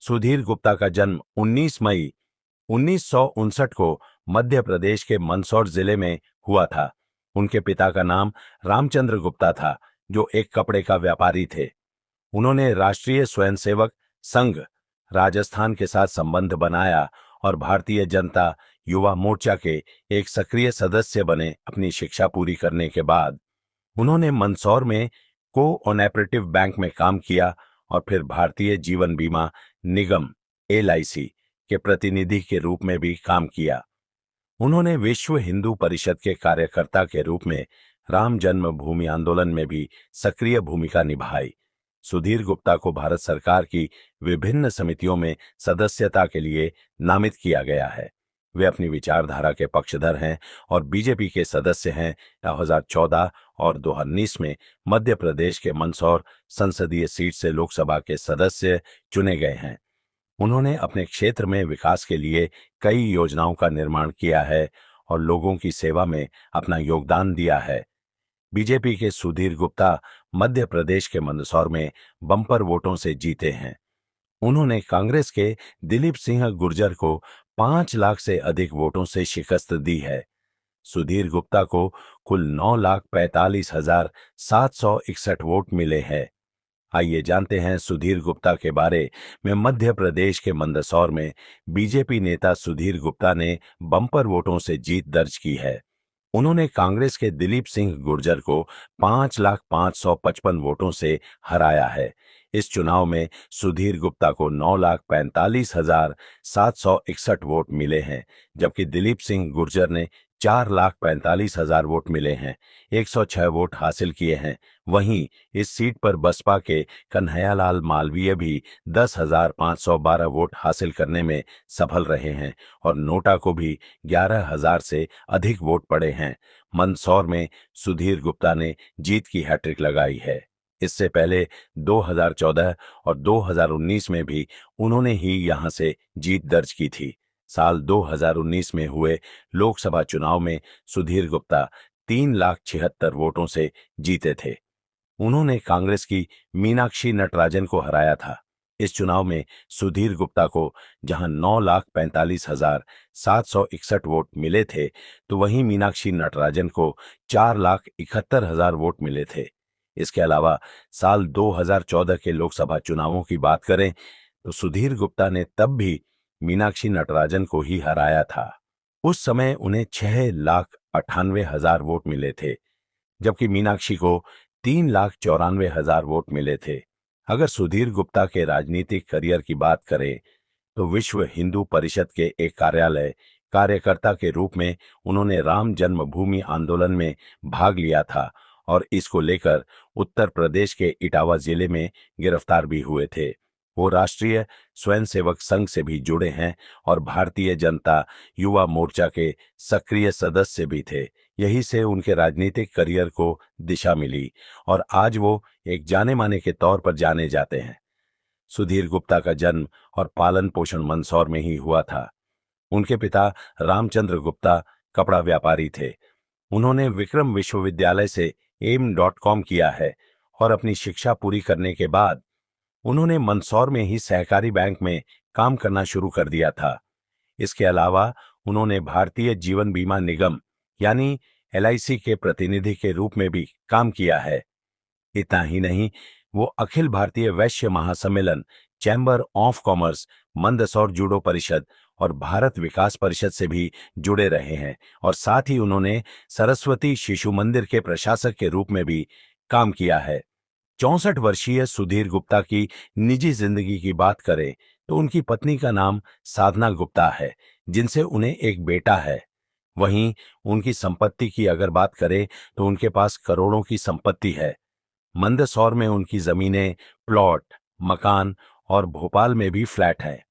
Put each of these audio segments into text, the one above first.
सुधीर गुप्ता का जन्म 19 मई 1959 को मध्य प्रदेश के मंदसौर जिले में हुआ था। उनके पिता का नाम रामचंद्र गुप्ता था, जो एक कपड़े का व्यापारी थे। उन्होंने राष्ट्रीय स्वयंसेवक संघ राजस्थान के साथ संबंध बनाया और भारतीय जनता युवा मोर्चा के एक सक्रिय सदस्य बने। अपनी शिक्षा पूरी करने के बाद उन्होंने मंदसौर में कोऑपरेटिव बैंक में काम किया और फिर भारतीय जीवन बीमा निगम LIC के प्रतिनिधि के रूप में भी काम किया। उन्होंने विश्व हिंदू परिषद के कार्यकर्ता के रूप में राम जन्मभूमि आंदोलन में भी सक्रिय भूमिका निभाई। सुधीर गुप्ता को भारत सरकार की विभिन्न समितियों में सदस्यता के लिए नामित किया गया है। वे अपनी विचारधारा के पक्षधर हैं और बीजेपी के सदस्य हैं। 2014 और 2019 में मध्य प्रदेश के मंदसौर संसदीय सीट से लोकसभा के सदस्य चुने गए हैं। उन्होंने अपने क्षेत्र में विकास के लिए कई योजनाओं का निर्माण किया है और लोगों की सेवा में अपना योगदान दिया है। बीजेपी के सुधीर गुप्ता मध्य प्रदेश के मंदसौर में बम्पर वोटों से जीते हैं। उन्होंने कांग्रेस के दिलीप सिंह गुर्जर को 5 लाख से अधिक वोटों से शिकस्त दी है। सुधीर गुप्ता को कुल 9,45,761 वोट मिले हैं। आइए जानते हैं सुधीर गुप्ता के बारे में। मध्य प्रदेश के मंदसौर में बीजेपी नेता सुधीर गुप्ता ने बम्पर वोटों से जीत दर्ज की है। उन्होंने कांग्रेस के दिलीप सिंह गुर्जर को 5,05,55 वोटों से हराया है। इस चुनाव में सुधीर गुप्ता को 9,45,761 वोट मिले हैं, जबकि दिलीप सिंह गुर्जर ने 4,45,000 वोट मिले हैं, 106 वोट हासिल किए हैं। वहीं इस सीट पर बसपा के कन्हैयालाल मालवीय भी 10,512 वोट हासिल करने में सफल रहे हैं और नोटा को भी 11,000 से अधिक वोट पड़े हैं। मंदसौर में सुधीर गुप्ता ने जीत की हैट्रिक लगाई है। इससे पहले 2014 और 2019 में भी उन्होंने ही यहां से जीत दर्ज की थी। साल 2019 में हुए लोकसभा चुनाव में सुधीर गुप्ता 3,76,000 वोटों से जीते थे। उन्होंने कांग्रेस की मीनाक्षी नटराजन को हराया था। इस चुनाव में सुधीर गुप्ता को जहां 9,45,761 वोट मिले थे, तो वहीं मीनाक्षी नटराजन को 4,71,000 वोट मिले थे। इसके अलावा साल 2014 के लोकसभा चुनावों की बात करें तो सुधीर गुप्ता ने तब भी मीनाक्षी नटराजन को ही हराया था। उस समय उन्हें 6,98,000 वोट मिले थे, जबकि मीनाक्षी को 3,94,000 वोट मिले थे। अगर सुधीर गुप्ता के राजनीतिक करियर की बात करें तो विश्व हिंदू परिषद के एक कार्यकर्ता के रूप में उन्होंने राम जन्मभूमि आंदोलन में भाग लिया था और इसको लेकर उत्तर प्रदेश के इटावा जिले में गिरफ्तार भी हुए थे। वो राष्ट्रीय स्वयंसेवक संघ से भी जुड़े हैं और भारतीय जनता युवा मोर्चा के सक्रिय सदस्य भी थे। यही से उनके राजनीतिक करियर को दिशा मिली और आज वो एक जाने माने के तौर पर जाने जाते हैं। सुधीर गुप्ता का जन्म और पालन पोषण मंदसौर में ही हुआ था। उनके पिता रामचंद्र गुप्ता कपड़ा व्यापारी थे। उन्होंने विक्रम विश्वविद्यालय से AIM.com किया है और अपनी शिक्षा पूरी करने के बाद उन्होंने मंदसौर में ही सहकारी बैंक में काम करना शुरू कर दिया था। इसके अलावा उन्होंने भारतीय जीवन बीमा निगम यानी LIC के प्रतिनिधि के रूप में भी काम किया है। इतना ही नहीं, वो अखिल भारतीय वैश्य महासम्मेलन, chamber of commerce, Mandsaur judo परिषद और भारत विकास परिषद से भी जुड़े रहे हैं और साथ ही उन्होंने सरस्वती शिशु मंदिर के प्रशासक के रूप में भी काम किया है। 64 वर्षीय सुधीर गुप्ता की निजी जिंदगी की बात करें तो उनकी पत्नी का नाम साधना गुप्ता है, जिनसे उन्हें एक बेटा है। वहीं उनकी संपत्ति की अगर बात करें तो उनके पास करोड़ों की संपत्ति है। मंदसौर में उनकी जमीनें, प्लॉट, मकान और भोपाल में भी फ्लैट है।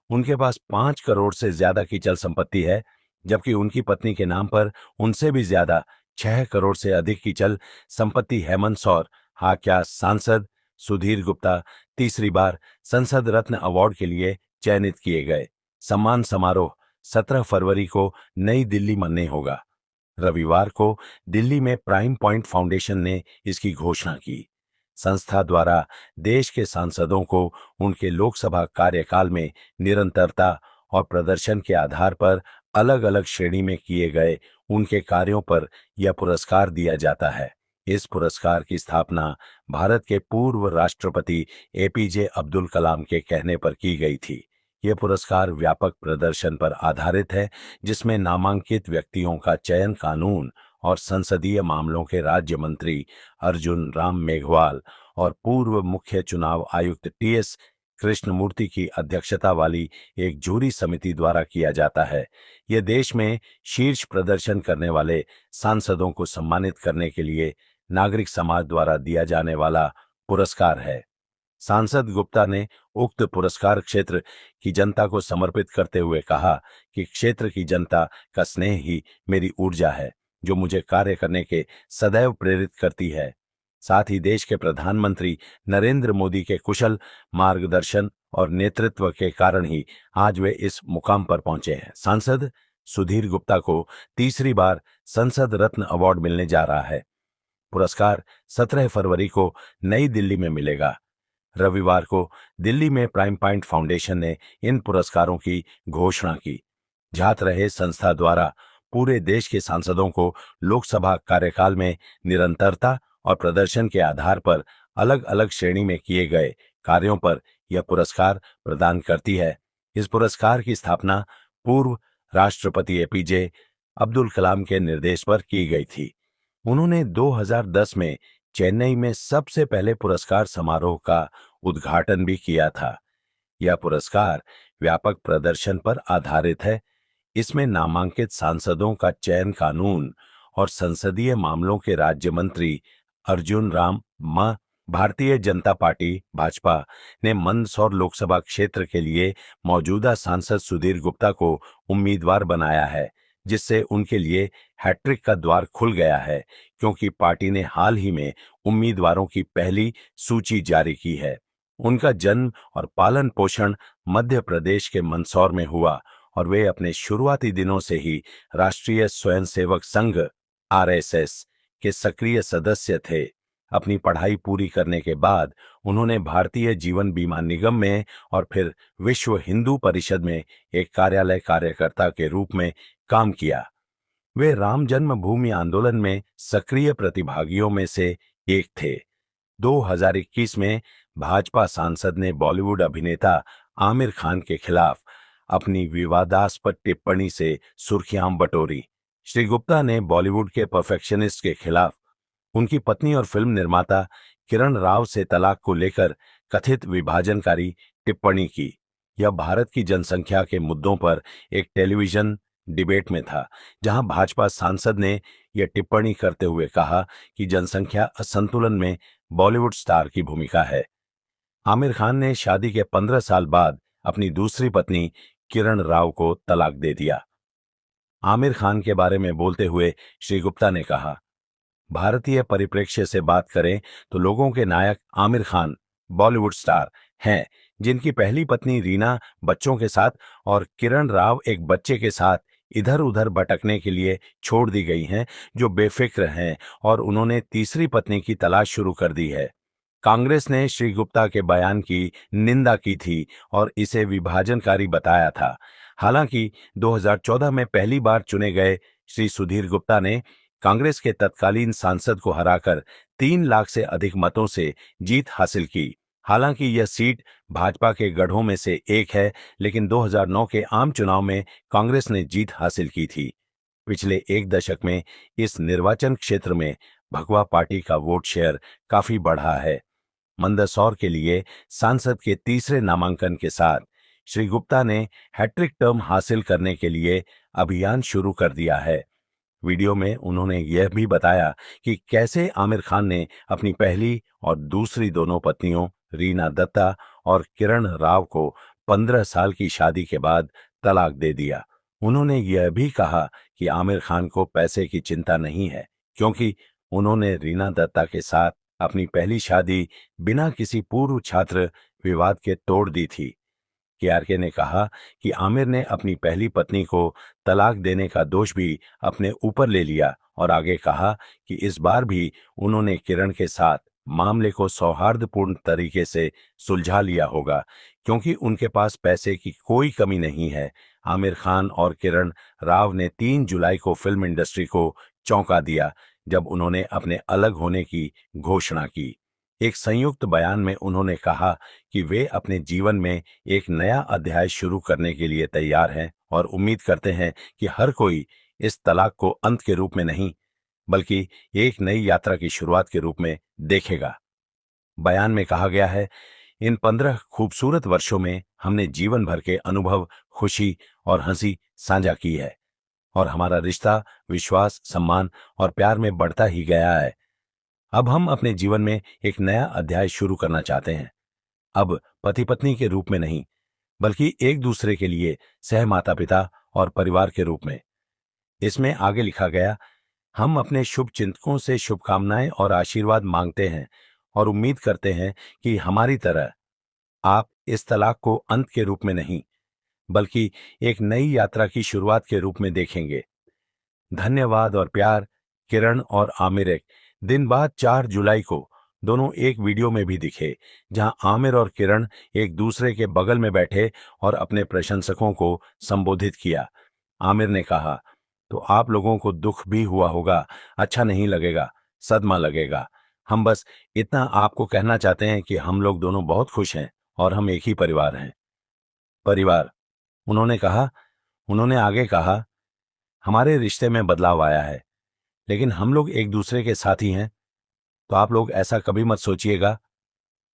उनके पास 5 करोड़ से ज्यादा की चल संपत्ति है, जबकि उनकी पत्नी के नाम पर उनसे भी ज्यादा 6 करोड़ से अधिक की चल संपत्ति है। मंदसौर क्या सांसद सुधीर गुप्ता तीसरी बार संसद रत्न अवार्ड के लिए चयनित किए गए। सम्मान समारोह 17 फरवरी को नई दिल्ली में होगा। रविवार को दिल्ली में प्राइम पॉइंट फाउंडेशन ने इसकी घोषणा की। संस्था द्वारा देश के सांसदों को उनके लोकसभा कार्यकाल में निरंतरता और प्रदर्शन के आधार पर अलग अलग श्रेणी में किए गए उनके कार्यों पर यह पुरस्कार दिया जाता है। इस पुरस्कार की स्थापना भारत के पूर्व राष्ट्रपति एपीजे अब्दुल कलाम के कहने पर की गई थी। यह पुरस्कार व्यापक प्रदर्शन पर आधारित है, जिसमें नामांकित व्यक्तियों का चयन कानून और संसदीय मामलों के राज्य मंत्री अर्जुन राम मेघवाल और पूर्व मुख्य चुनाव आयुक्त टीएस कृष्णमूर्ति की अध्यक्षता वाली एक जूरी समिति द्वारा किया जाता है। यह देश में शीर्ष प्रदर्शन करने वाले सांसदों को सम्मानित करने के लिए नागरिक समाज द्वारा दिया जाने वाला पुरस्कार है। सांसद गुप्ता ने उक्त पुरस्कार क्षेत्र की जनता को समर्पित करते हुए कहा कि क्षेत्र की जनता का स्नेह ही मेरी ऊर्जा है, जो मुझे कार्य करने के सदैव प्रेरित करती है। साथ ही देश के प्रधानमंत्री नरेंद्र मोदी के कुशल मार्गदर्शन और नेतृत्व के कारण ही आज वे इस मुकाम पर पहुंचे हैं। सांसद सुधीर गुप्ता को तीसरी बार संसद रत्न अवार्ड मिलने जा रहा है। पुरस्कार 17 फरवरी को नई दिल्ली में मिलेगा। रविवार को दिल्ली में प्राइम पॉइंट फाउंडेशन ने इन पुरस्कारों की घोषणा की। जात रहे संस्था द्वारा पूरे देश के सांसदों को लोकसभा कार्यकाल में निरंतरता और प्रदर्शन के आधार पर अलग अलग श्रेणी में किए गए कार्यों पर यह पुरस्कार प्रदान करती है। इस पुरस्कार की स्थापना पूर्व राष्ट्रपति एपीजे अब्दुल कलाम के निर्देश पर की गई थी। उन्होंने 2010 में चेन्नई में सबसे पहले पुरस्कार समारोह का उद्घाटन भी किया था। यह पुरस्कार व्यापक प्रदर्शन पर आधारित है। इसमें नामांकित सांसदों का चयन कानून और संसदीय मामलों के राज्य मंत्री अर्जुन राम भारतीय जनता पार्टी भाजपा ने मंदसौर लोकसभा क्षेत्र के लिए मौजूदा सांसद सुधीर गुप्ता को उम्मीदवार बनाया है, जिससे उनके लिए हैट्रिक का द्वार खुल गया है, क्योंकि पार्टी ने हाल ही में उम्मीदवारों की पहली सूची जारी की है। उनका जन्म और पालन पोषण मध्य प्रदेश के मंदसौर में हुआ और वे अपने शुरुआती दिनों से ही राष्ट्रीय स्वयंसेवक संघ आरएसएस के सक्रिय सदस्य थे। अपनी पढ़ाई पूरी करने के बाद उन्होंने भारतीय जीवन बीमा निगम में और फिर विश्व हिंदू परिषद में एक कार्यालय कार्यकर्ता के रूप में काम किया। वे राम जन्मभूमि आंदोलन में सक्रिय प्रतिभागियों में से एक थे। 2021 में भाजपा सांसद ने बॉलीवुड अभिनेता आमिर खान के खिलाफ अपनी विवादास्पद टिप्पणी से सुर्खियां बटोरी। श्री गुप्ता ने बॉलीवुड के परफेक्शनिस्ट के खिलाफ उनकी पत्नी और फिल्म निर्माता किरण राव से तलाक को लेकर कथित विभाजनकारी टिप्पणी की। यह भारत की जनसंख्या के मुद्दों पर एक टेलीविजन डिबेट में था, जहां भाजपा सांसद ने यह टिप्पणी करते हुए कहा कि जनसंख्या असंतुलन में बॉलीवुड स्टार की भूमिका है। आमिर खान ने शादी के 15 साल बाद अपनी दूसरी पत्नी किरण राव को तलाक दे दिया। आमिर खान के बारे में बोलते हुए श्री गुप्ता ने कहा, भारतीय परिप्रेक्ष्य से बात करें तो लोगों के नायक आमिर खान बॉलीवुड स्टार हैं, जिनकी पहली पत्नी रीना बच्चों के साथ और किरण राव एक बच्चे के साथ इधर उधर भटकने के लिए छोड़ दी गई हैं, जो बेफिक्र हैं और उन्होंने तीसरी पत्नी की तलाश शुरू कर दी है। कांग्रेस ने श्री गुप्ता के बयान की निंदा की थी और इसे विभाजनकारी बताया था। हालांकि 2014 में पहली बार चुने गए श्री सुधीर गुप्ता ने कांग्रेस के तत्कालीन सांसद को हराकर 3 लाख से अधिक मतों से जीत हासिल की। हालांकि यह सीट भाजपा के गढ़ों में से एक है, लेकिन 2009 के आम चुनाव में कांग्रेस ने जीत हासिल की थी। पिछले एक दशक में इस निर्वाचन क्षेत्र में भगवा पार्टी का वोट शेयर काफी बढ़ा है। मंदसौर के लिए सांसद के तीसरे नामांकन के साथ श्री गुप्ता ने हैट्रिक टर्म हासिल करने के लिए अभियान शुरू कर दिया है। वीडियो में उन्होंने यह भी बताया कि कैसे आमिर खान ने अपनी पहली और दूसरी दोनों पत्नियों रीना दत्ता और किरण राव को 15 साल की शादी के बाद तलाक दे दिया। उन्होंने यह भी कहा कि आमिर खान को पैसे की चिंता नहीं है, क्योंकि उन्होंने रीना दत्ता के साथ अपनी पहली शादी बिना किसी पूर्व छात्र विवाद के तोड़ दी थी। केआरके ने कहा कि आमिर ने अपनी पहली पत्नी को तलाक देने का दोष भी अपने ऊपर ले लिया और आगे कहा कि इस बार भी उन्होंने किरण के साथ मामले को सौहार्दपूर्ण तरीके से सुलझा लिया होगा, क्योंकि उनके पास पैसे की कोई कमी नहीं है। आमिर खान और किरण राव ने 3 जुलाई को फिल्म इंडस्ट्री को चौंका दिया जब उन्होंने अपने अलग होने की घोषणा की। एक संयुक्त बयान में उन्होंने कहा कि वे अपने जीवन में एक नया अध्याय शुरू करने के लिए तैयार हैं और उम्मीद करते हैं कि हर कोई इस तलाक को अंत के रूप में नहीं, बल्कि एक नई यात्रा की शुरुआत के रूप में देखेगा। बयान में कहा गया है, इन 15 खूबसूरत वर्षों में हमने जीवन भर के अनुभव, खुशी और हंसी साझा की है और हमारा रिश्ता विश्वास, सम्मान और प्यार में बढ़ता ही गया है। अब हम अपने जीवन में एक नया अध्याय शुरू करना चाहते हैं। अब पति पत्नी के रूप में नहीं, बल्कि एक दूसरे के लिए सह माता पिता और परिवार के रूप में। इसमें आगे लिखा गया, हम अपने शुभ चिंतकों से शुभकामनाएं और आशीर्वाद मांगते हैं और उम्मीद करते हैं कि हमारी तरह आप इस तलाक को अंत के रूप में नहीं, बल्कि एक नई यात्रा की शुरुआत के रूप में देखेंगे। धन्यवाद और प्यार, किरण और आमिर। एक दिन बाद 4 जुलाई को दोनों एक वीडियो में भी दिखे, जहां आमिर और किरण एक दूसरे के बगल में बैठे और अपने प्रशंसकों को संबोधित किया। आमिर ने कहा, तो आप लोगों को दुख भी हुआ होगा, अच्छा नहीं लगेगा, सदमा लगेगा। हम बस इतना आपको कहना चाहते हैं कि हम लोग दोनों बहुत खुश हैं और हम एक ही परिवार हैं। परिवार, उन्होंने आगे कहा, हमारे रिश्ते में बदलाव आया है, लेकिन हम लोग एक दूसरे के साथी हैं, तो आप लोग ऐसा कभी मत सोचिएगा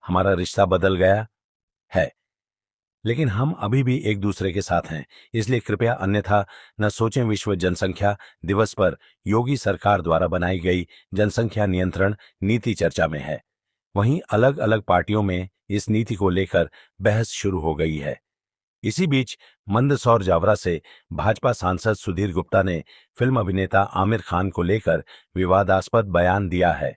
हमारा रिश्ता बदल गया है, लेकिन हम अभी भी एक दूसरे के साथ हैं, इसलिए कृपया अन्यथा न सोचें। विश्व जनसंख्या दिवस पर योगी सरकार द्वारा बनाई गई जनसंख्या नियंत्रण नीति चर्चा में है। वहीं अलग अलग पार्टियों में इस नीति को लेकर बहस शुरू हो गई है। इसी बीच मंदसौर जावरा से भाजपा सांसद सुधीर गुप्ता ने फिल्म अभिनेता आमिर खान को लेकर विवादास्पद बयान दिया है।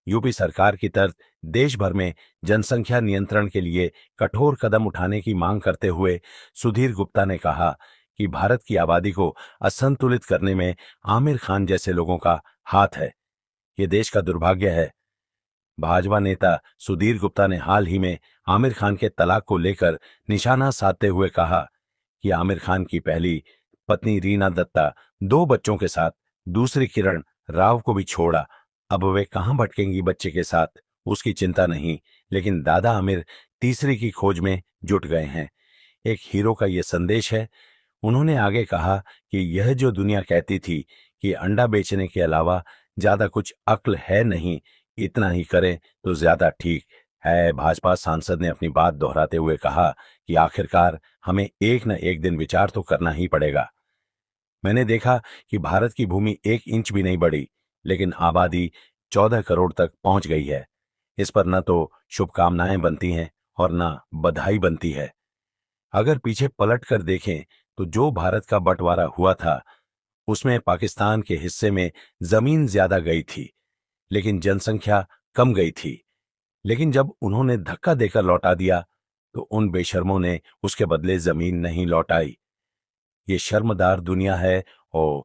यूपी सरकार की तर्ज देश भर में जनसंख्या नियंत्रण के लिए कठोर कदम उठाने की मांग करते हुए सुधीर गुप्ता ने कहा कि भारत की आबादी को असंतुलित करने में आमिर खान जैसे लोगों का हाथ है। ये देश का दुर्भाग्य है। भाजपा नेता सुधीर गुप्ता ने हाल ही में आमिर खान के तलाक को लेकर निशाना साधते हुए कहा कि आमिर खान की पहली पत्नी रीना दत्ता 2 बच्चों के साथ दूसरी किरण राव को भी छोड़ा। अब वे कहां भटकेंगी बच्चे के साथ, उसकी चिंता नहीं, लेकिन दादा आमिर तीसरी की खोज में जुट गए हैं। एक हीरो का यह संदेश है। उन्होंने आगे कहा कि यह जो दुनिया कहती थी कि अंडा बेचने के अलावा ज्यादा कुछ अक्ल है नहीं, इतना ही करें तो ज्यादा ठीक है। भाजपा सांसद ने अपनी बात दोहराते हुए कहा कि आखिरकार हमें एक न एक दिन विचार तो करना ही पड़ेगा। मैंने देखा कि भारत की भूमि 1 इंच भी नहीं बढ़ी, लेकिन आबादी 14 करोड़ तक पहुंच गई है। इस पर न तो शुभकामनाएं बनती हैं और न बधाई बनती है। अगर पीछे पलट कर देखें तो जो भारत का बंटवारा हुआ था, उसमें पाकिस्तान के हिस्से में जमीन ज्यादा गई थी, लेकिन जनसंख्या कम गई थी। लेकिन जब उन्होंने धक्का देकर लौटा दिया, तो उन बेशर्मों ने उसके बदले जमीन नहीं लौटाई। ये शर्मदार दुनिया है और